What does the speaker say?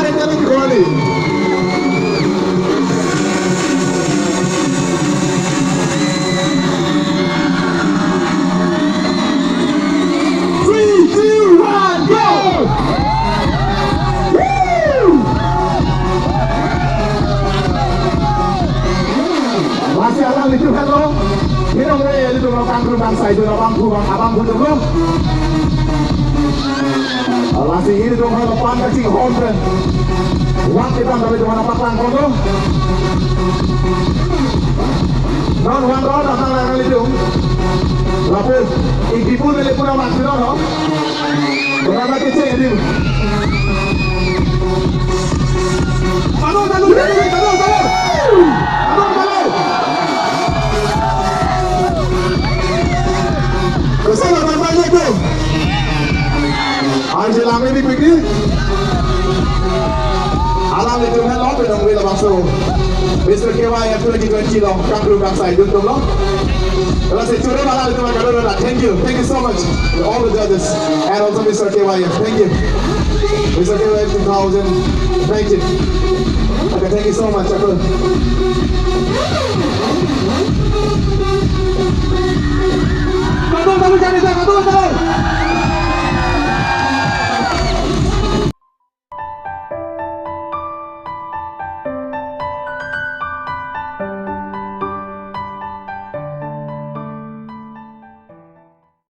Jangan dikeluarin. Masih alam itu hello. Kita mulai itu orang bangsa itu orang abang dulu. Masih ini tuh kalau pandai sih honren. Uang kita dari mana pasang kono. Non uang roh datang lagi itu. Lalu ibu dari pura masih no. Berapa kecil ini? Tahu. Kesana banyak tu. Angela ini begini. Alam itu kan loh pedang bila masuk. Mr. KY 2020 loh, kanker bangsa itu tu loh. Kalau saya curi malah itu macam mana? Thank you so much to all the judges and also Mr. KY. Thank you, Mr. KY 2000. Thank you. Okay, thank you so much. Aku. Kamu cari saya, kamu.